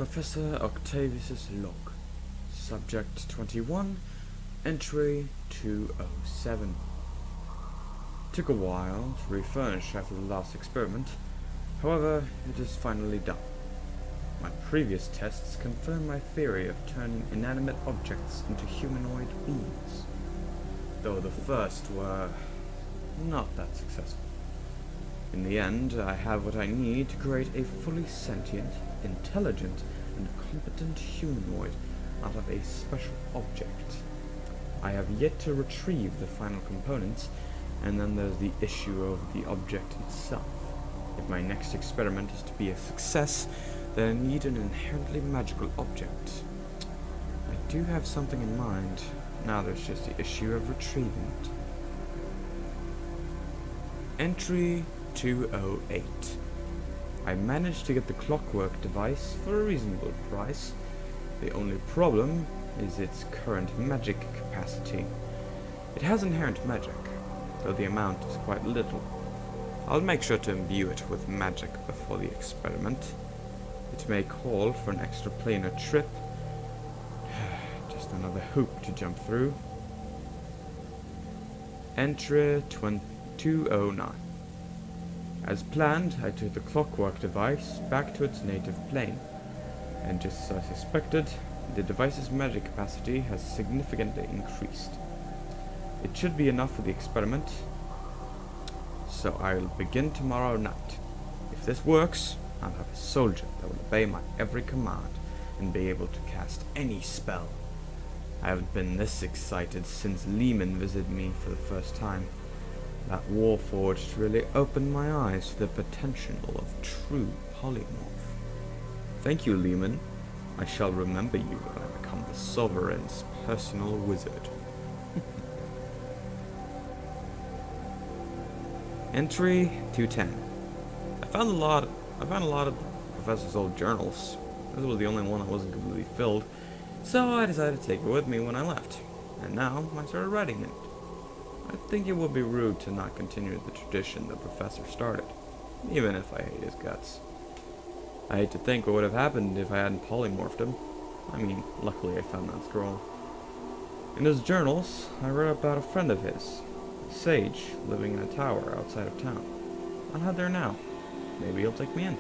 Professor Octavius's log. Subject 21, entry 207. Took a while to refurnish after the last experiment. However, it is finally done. My previous tests confirm my theory of turning inanimate objects into humanoid beings, though the first were not that successful. In the end, I have what I need to create a fully sentient, intelligent, and competent humanoid out of a special object. I have yet to retrieve the final components, and then there's the issue of the object itself. If my next experiment is to be a success, then I need an inherently magical object. I do have something in mind. Now there's just the issue of retrieving it. Entry 208. I managed to get the clockwork device for a reasonable price. The only problem is its current magic capacity. It has inherent magic, though the amount is quite little. I'll make sure to imbue it with magic before the experiment. It may call for an extraplanar trip. Just another hoop to jump through. Entry 209. As planned, I took the clockwork device back to its native plane, and just as I suspected, the device's magic capacity has significantly increased. It should be enough for the experiment, so I will begin tomorrow night. If this works, I'll have a soldier that will obey my every command and be able to cast any spell. I haven't been this excited since Lehman visited me for the first time. That Warforged really opened my eyes to the potential of true polymorph. Thank you, Lehman. I shall remember you when I become the Sovereign's personal wizard. Entry 210. I found a lot of the professor's old journals. This was the only one that wasn't completely filled, so I decided to take it with me when I left. And now I started writing it. I think it would be rude to not continue the tradition the professor started, even if I hate his guts. I hate to think what would have happened if I hadn't polymorphed him. I mean, luckily I found that scroll. In his journals, I read about a friend of his, a sage, living in a tower outside of town. I'll head there now. Maybe he'll take me in.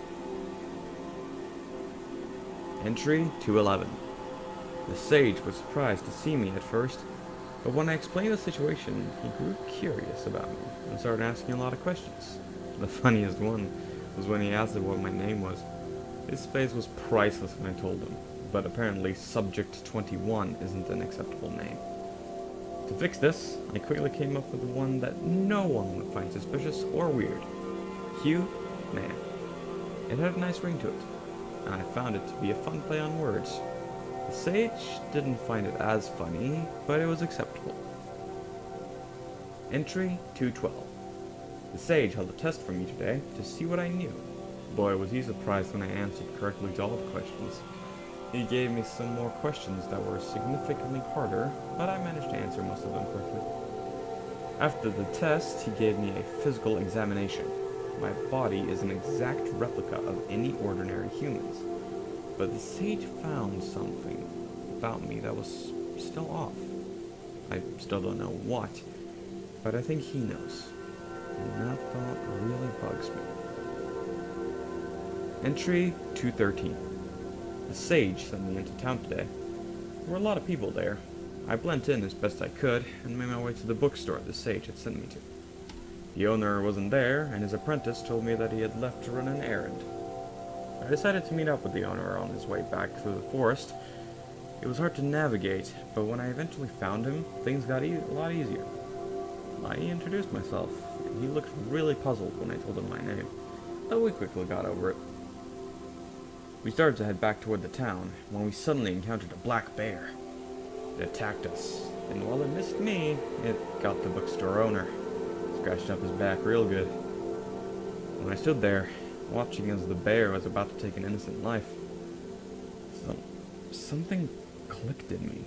Entry 211. The sage was surprised to see me at first, but when I explained the situation, he grew curious about me and started asking a lot of questions. The funniest one was when he asked what my name was. His face was priceless when I told him, but apparently Subject 21 isn't an acceptable name. To fix this, I quickly came up with one that no one would find suspicious or weird. Hugh Man. It had a nice ring to it, and I found it to be a fun play on words. The sage didn't find it as funny, but it was acceptable. Entry 212. The sage held a test for me today to see what I knew. Boy, was he surprised when I answered correctly to all the questions. He gave me some more questions that were significantly harder, but I managed to answer most of them correctly. After the test, he gave me a physical examination. My body is an exact replica of any ordinary human's. But the sage found something about me that was still off. I still don't know what, but I think he knows. And that thought really bugs me. Entry 213. The sage sent me into town today. There were a lot of people there. I blended in as best I could and made my way to the bookstore the sage had sent me to. The owner wasn't there, and his apprentice told me that he had left to run an errand. I decided to meet up with the owner on his way back through the forest. It was hard to navigate, but when I eventually found him, things got a lot easier. I introduced myself. He looked really puzzled when I told him my name, but we quickly got over it. We started to head back toward the town, when we suddenly encountered a black bear. It attacked us, and while it missed me, it got the bookstore owner. Scratched up his back real good. When I stood there, watching as the bear was about to take an innocent life, something clicked in me.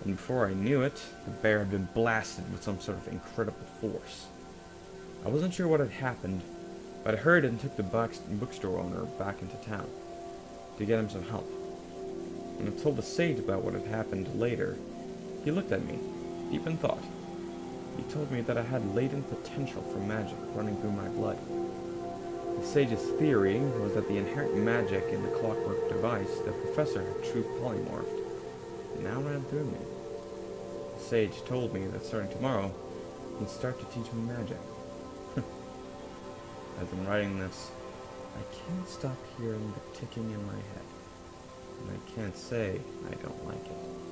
And before I knew it, the bear had been blasted with some sort of incredible force. I wasn't sure what had happened, but I hurried and took the bookstore owner back into town. to get him some help. When I told the sage about what had happened later, he looked at me, deep in thought. He told me that I had latent potential for magic running through my blood. The sage's theory was that the inherent magic in the clockwork device the professor had true polymorphed now ran through me. The sage told me that starting tomorrow, he'd start to teach me magic. As I'm writing this, I can't stop hearing the ticking in my head, and I can't say I don't like it.